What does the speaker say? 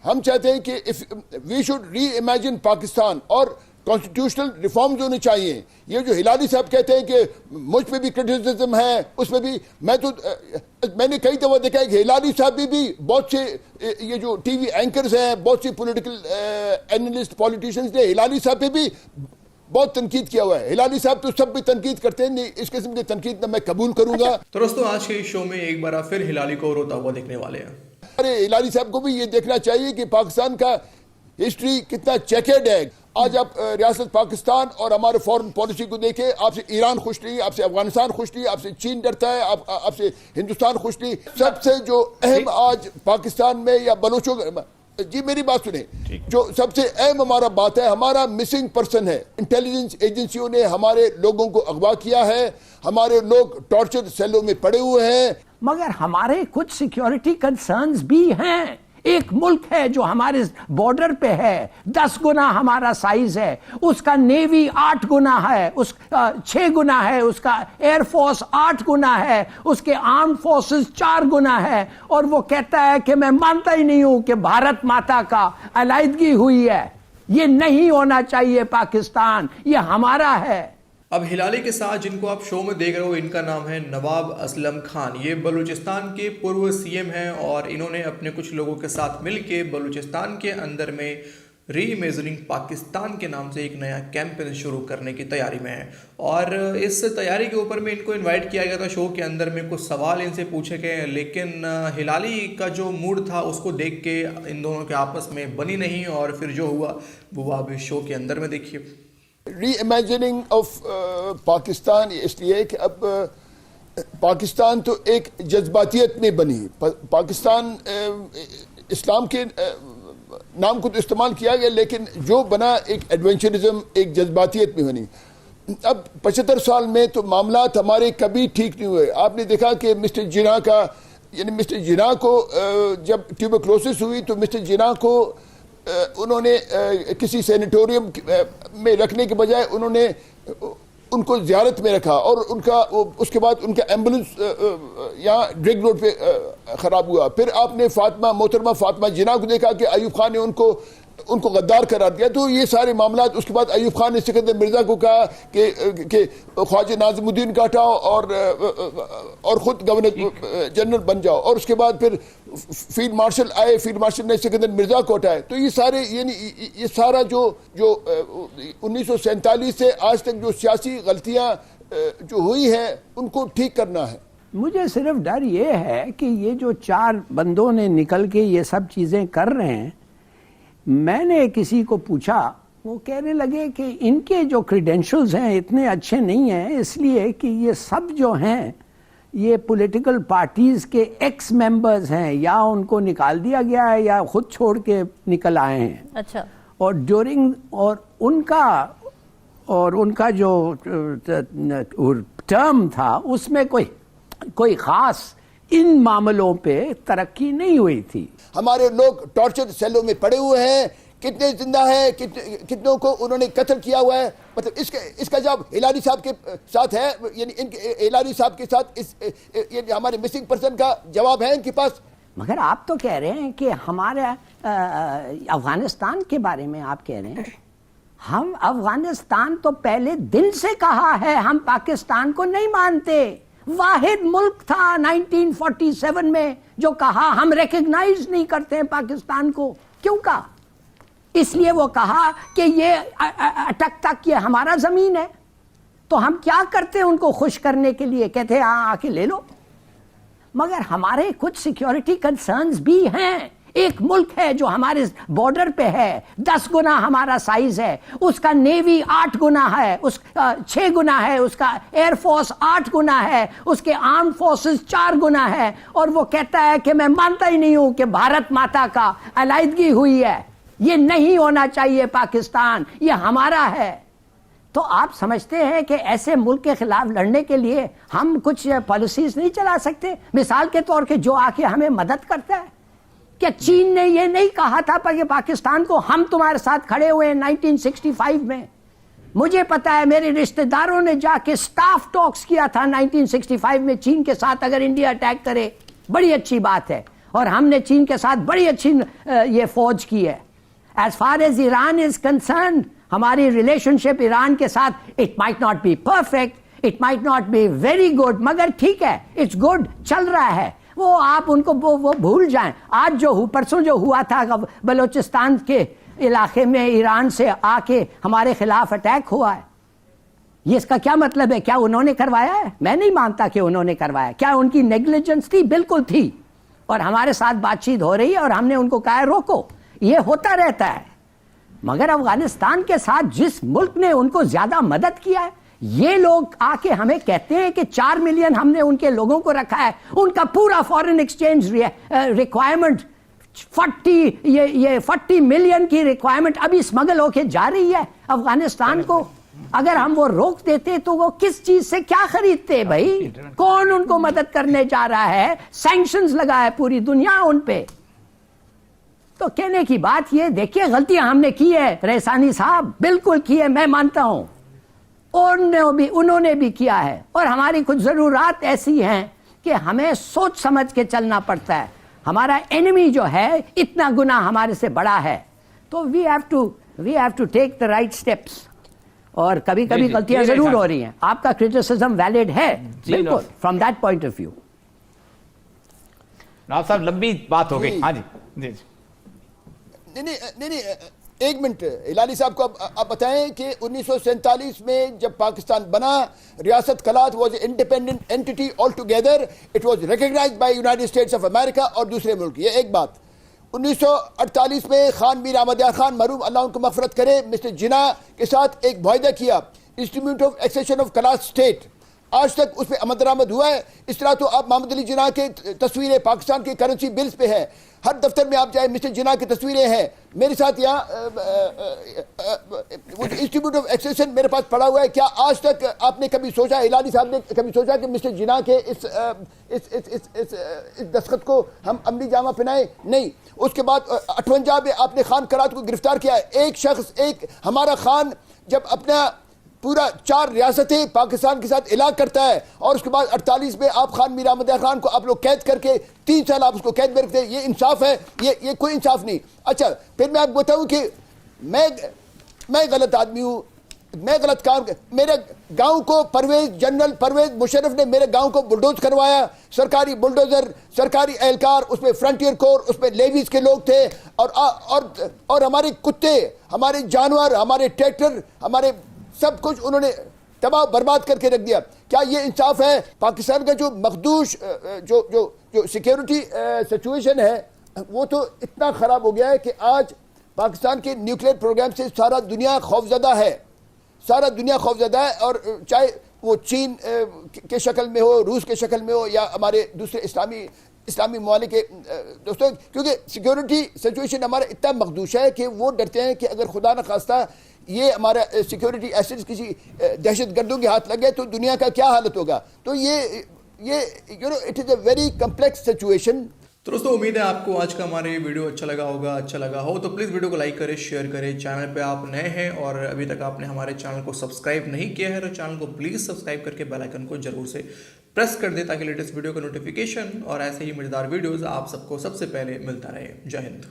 ہم چاہتے ہیں کہ we should reimagine Pakistan اور کانسٹیٹیوشنل ریفارمز ہونے چاہیے. یہ جو ہلالی صاحب کہتے ہیں کہ مجھ پہ بھی کرٹیسزم ہے, اس میں بھی میں نے کئی دفعہ دیکھا ہے کہ ہلالی صاحب بھی بہت سے یہ جو ٹی وی اینکرز ہیں, بہت سی پولیٹیکل اینالسٹ پولیٹیشینز نے ہلالی صاحب پہ بھی بہت تنقید کیا ہوا ہے. ہلالی صاحب تو سب بھی تنقید کرتے ہیں, نہیں اس قسم کی تنقید نہ میں قبول کروں گا. تو دوستوں آج کے شو میں ایک بار پھر ہلالی کو روتا ہوا دیکھنے والے ہیں. ارے ہلالی صاحب کو بھی یہ دیکھنا چاہیے کہ پاکستان کا ہسٹری کتنا چیکرڈ ہے. آج آپ ریاست پاکستان اور ہمارے فورن پالیسی کو دیکھیں, آپ سے ایران خوش نہیں, آپ سے افغانستان خوش نہیں, آپ سے چین ڈرتا ہے, آپ سے ہندوستان خوش نہیں. سب سے جو اہم آج پاکستان میں یا بلوچوں, جی میری بات سنیں, جو سب سے اہم ہمارا بات ہے, ہمارا مسنگ پرسن ہے. انٹیلیجنس ایجنسیوں نے ہمارے لوگوں کو اغوا کیا ہے, ہمارے لوگ ٹارچر سیلوں میں پڑے ہوئے ہیں. مگر ہمارے کچھ سیکیورٹی کنسرنز بھی ہیں. ایک ملک ہے جو ہمارے بارڈر پہ ہے, 10 گنا ہمارا سائز ہے, اس کا نیوی 8 گنا ہے, 6 گنا ہے, اس کا ایئر فورس 8 گنا ہے, اس کے آرم فورسز 4 گنا ہے, اور وہ کہتا ہے کہ میں مانتا ہی نہیں ہوں کہ بھارت ماتا کا علیحدگی ہوئی ہے. یہ نہیں ہونا چاہیے. پاکستان یہ ہمارا ہے. اب ہلالی کے ساتھ جن کو آپ شو میں دیکھ رہے ہو, ان کا نام ہے نواب اسلم خان. یہ بلوچستان کے پورو سی ایم ہیں, اور انہوں نے اپنے کچھ لوگوں کے ساتھ مل کے بلوچستان کے اندر میں ری امیجننگ پاکستان کے نام سے ایک نیا کیمپین شروع کرنے کی تیاری میں ہے. اور اس تیاری کے اوپر میں ان کو انوائٹ کیا گیا تھا شو کے اندر میں, کچھ سوال ان سے پوچھے گئے, لیکن ہلالی کا جو موڈ تھا اس کو دیکھ کے ان دونوں کے آپس میں بنی نہیں, اور پھر جو ہوا وہ آپ اس شو کے اندر میں دیکھیے. ری امیجننگ آف پاکستان اس لیے کہ اب پاکستان تو ایک جذباتیت میں بنی. پاکستان اسلام کے نام کو تو استعمال کیا گیا, لیکن جو بنا ایک ایڈونچرزم, ایک جذباتیت میں بنی. اب 75 سال میں تو معاملات ہمارے کبھی ٹھیک نہیں ہوئے. آپ نے دیکھا کہ مسٹر جناح کا, یعنی مسٹر جناح کو جب ٹیوبرکلوسس ہوئی تو مسٹر جناح کو انہوں نے کسی سینیٹوریم میں رکھنے کے بجائے انہوں نے ان کو زیارت میں رکھا, اور ان کا اس کے بعد ان کا ایمبولنس یہاں ڈرگ روڈ پہ خراب ہوا. پھر آپ نے محترمہ فاطمہ جناح کو دیکھا کہ ایوب خان نے ان کو غدار قرار دیا. تو یہ سارے معاملات, اس کے بعد ایوب خان نے سکندر مرزا کو کہا کہ خواجہ ناظم الدین کا ہٹاؤ اور خود گورنر جنرل بن جاؤ, اور اس کے بعد پھر فیلڈ مارشل آئے, فیلڈ مارشل نے سکندر مرزا کو ہٹائے. تو یہ سارے, یعنی یہ سارا جو 1947 سے آج تک جو سیاسی غلطیاں جو ہوئی ہیں ان کو ٹھیک کرنا ہے. مجھے صرف ڈر یہ ہے کہ یہ جو 4 بندوں نے نکل کے یہ سب چیزیں کر رہے ہیں, میں نے کسی کو پوچھا, وہ کہنے لگے کہ ان کے جو کریڈینشلز ہیں اتنے اچھے نہیں ہیں, اس لیے کہ یہ سب جو ہیں یہ پولیٹیکل پارٹیز کے ایکس ممبرز ہیں, یا ان کو نکال دیا گیا ہے یا خود چھوڑ کے نکل آئے ہیں. اچھا. اور ان کا جو ٹرم تھا اس میں کوئی خاص ان معاملوں پہ ترقی نہیں ہوئی تھی. ہمارے لوگ ٹارچر سیلوں میں پڑے ہوئے ہیں, کتنے زندہ ہیں, کتنوں کو انہوں نے قتل کیا ہوا ہے. مطلب اس کا جواب ہلالی صاحب کے ساتھ ہے, یعنی ہلالی صاحب کے ساتھ یہ ہمارے مسنگ پرسن کا جواب ہے ان کے پاس. مگر آپ تو کہہ رہے ہیں کہ ہمارے افغانستان کے بارے میں آپ کہہ رہے ہیں, ہم افغانستان تو پہلے دل سے کہا ہے ہم پاکستان کو نہیں مانتے. واحد ملک تھا 1947 میں جو کہا ہم ریکگنائز نہیں کرتے ہیں پاکستان کو. کیوں کہا؟ اس لیے وہ کہا کہ یہ اٹک تک یہ ہمارا زمین ہے. تو ہم کیا کرتے ہیں ان کو خوش کرنے کے لیے, کہتے ہیں آ کے لے لو. مگر ہمارے کچھ سیکیورٹی کنسرنز بھی ہیں. ایک ملک ہے جو ہمارے بارڈر پہ ہے, 10 گنا ہمارا سائز ہے, اس کا نیوی 8 گنا ہے, 6 گنا ہے, اس کا ایئر فورس 8 گنا ہے, اس کے آرم فورسز 4 گنا ہے, اور وہ کہتا ہے کہ میں مانتا ہی نہیں ہوں کہ بھارت ماتا کا علیحدگی ہوئی ہے. یہ نہیں ہونا چاہیے. پاکستان یہ ہمارا ہے. تو آپ سمجھتے ہیں کہ ایسے ملک کے خلاف لڑنے کے لیے ہم کچھ پالیسیز نہیں چلا سکتے؟ مثال کے طور پہ جو آ کے ہمیں مدد کرتا ہے, کیا چین نے یہ نہیں کہا تھا کہ پاکستان کو ہم تمہارے ساتھ کھڑے ہوئے ہیں 1965 میں؟ مجھے پتا ہے میرے رشتہ داروں نے جا کے سٹاف ٹاکس کیا تھا 1965 میں چین کے ساتھ. اگر انڈیا اٹیک کرے بڑی اچھی بات ہے, اور ہم نے چین کے ساتھ بڑی اچھی یہ فوج کی ہے. As far as Iran is concerned, ہماری ریلیشن شپ ایران کے ساتھ it might not be perfect, it might not be very good, مگر ٹھیک ہے, اٹس گڈ, چل رہا ہے. وہ آپ ان کو وہ بھول جائیں. آج جو پرسوں جو ہوا تھا بلوچستان کے علاقے میں ایران سے آ کے ہمارے خلاف اٹیک ہوا ہے, یہ اس کا کیا مطلب ہے؟ کیا انہوں نے کروایا ہے؟ میں نہیں مانتا کہ انہوں نے کروایا. کیا ان کی نیگلیجنس تھی؟ بالکل تھی. اور ہمارے ساتھ بات چیت ہو رہی ہے اور ہم نے ان کو کہا ہے روکو, یہ ہوتا رہتا ہے. مگر افغانستان کے ساتھ جس ملک نے ان کو زیادہ مدد کیا ہے, یہ لوگ آ کے ہمیں کہتے ہیں کہ 4 ملین ہم نے ان کے لوگوں کو رکھا ہے, ان کا پورا فارن ایکسچینج ریکوائرمنٹ 40 ملین کی ریکوائرمنٹ ابھی اسمگل ہو کے جا رہی ہے افغانستان کو. اگر ہم وہ روک دیتے تو وہ کس چیز سے کیا خریدتے بھائی؟ کون ان کو مدد کرنے جا رہا ہے؟ سینکشنز لگا ہے پوری دنیا ان پہ. تو کہنے کی بات یہ, دیکھیے غلطیاں ہم نے کی ہے ریحسانی صاحب, بالکل کی ہے, میں مانتا ہوں. انہوں نے بھی کیا ہے. اور ہماری کچھ ضرورات ایسی ہیں کہ ہمیں سوچ سمجھ کے چلنا پڑتا ہے. ہمارا اینمی جو ہے اتنا گنا ہمارے سے بڑا ہے, تو we have to take the right steps. اور کبھی کبھی غلطیاں ضرور ہو رہی ہیں. آپ کا کرٹیسزم ویلڈ ہے بالکل from that point of view. نواب صاحب لمبی بات ہو گئی. ہاں جی جی نہیں, ایک منٹ ہلالی صاحب کو آپ بتائیں کہ 1947 میں جب پاکستان بنا, ریاست Kalat was a independent entity altogether, it was recognized by United States of America اور دوسرے ملک. یہ ایک بات. 1948 میں خان میر احمد یار خان مرحوم اللہ ان کو مغفرت کرے مسٹر جناح کے ساتھ ایک معاہدہ کیا, institute of accession of Kalat state. آج تک اس پہ عمل درآمد ہوا ہے. اس طرح تو آپ محمد علی جناح کے تصویریں پاکستان کے کرنسی بلز پہ ہیں, ہر دفتر میں آپ جائیں مسٹر جناح کی تصویریں ہیں. میرے ساتھ یہاں انسٹیٹیوٹ آف ایکسیشن میرے پاس پڑا ہوا ہے. کیا آج تک آپ نے کبھی سوچا, ہلالی صاحب نے کبھی سوچا کہ مسٹر جناح کے اس دستخط کو ہم عملی جامہ پہنائیں؟ نہیں. اس کے بعد 58 میں آپ نے خان کرات کو گرفتار کیا ہے. ایک شخص, ایک ہمارا خان جب اپنا پورا 4 ریاستیں پاکستان کے ساتھ الگ کرتا ہے, اور اس کے بعد 48 میں آپ خان میر احمد یار خان کو آپ لوگ قید کر کے 3 سال آپ اس کو قید میں رکھتے ہیں, یہ انصاف ہے؟ یہ کوئی انصاف نہیں. اچھا پھر میں آپ کو بتاؤں کہ میں غلط آدمی ہوں, میں غلط کام میرے گاؤں کو جنرل پرویز مشرف نے میرے گاؤں کو بلڈوز کروایا, سرکاری بلڈوزر, سرکاری اہلکار, اس میں فرنٹیئر کور, اس میں لیویز کے لوگ تھے, اور ہمارے کتے, ہمارے جانور, ہمارے ٹریکٹر, ہمارے سب کچھ انہوں نے تباہ برباد کر کے رکھ دیا. کیا یہ انصاف ہے؟ پاکستان کا جو مخدوش جو سیکیورٹی سچویشن ہے وہ تو اتنا خراب ہو گیا ہے کہ آج پاکستان کے نیوکلیئر پروگرام سے سارا دنیا خوفزدہ ہے, سارا دنیا خوفزدہ ہے. اور چاہے وہ چین کے شکل میں ہو, روس کے شکل میں ہو, یا ہمارے دوسرے اسلامی ممالک کے دوستوں, کیونکہ سیکیورٹی سچویشن ہمارا اتنا مخدوش ہے کہ وہ ڈرتے ہیں کہ اگر خدا نہ خواستہ یہ ہمارا سیکیورٹی ایسیڈز کسی دہشت گردوں کے ہاتھ لگ گئے تو دنیا کا کیا حالت ہوگا. تو یہ it is a very complex situation. تو دوستوں امید ہے آپ کو آج کا ہمارا یہ ویڈیو اچھا لگا ہو تو پلیز ویڈیو کو لائک کریں, شیئر کریں. چینل پہ آپ نئے ہیں اور ابھی تک آپ نے ہمارے چینل کو سبسکرائب نہیں کیا ہے تو چینل کو پلیز سبسکرائب کر کے بیل آئیکن کو ضرور سے پریس کر دیں تاکہ لیٹسٹ ویڈیو کا نوٹیفیکیشن اور ایسے ہی مزیدار ویڈیوز آپ سب کو سب سے پہلے ملتا رہے. جے ہند.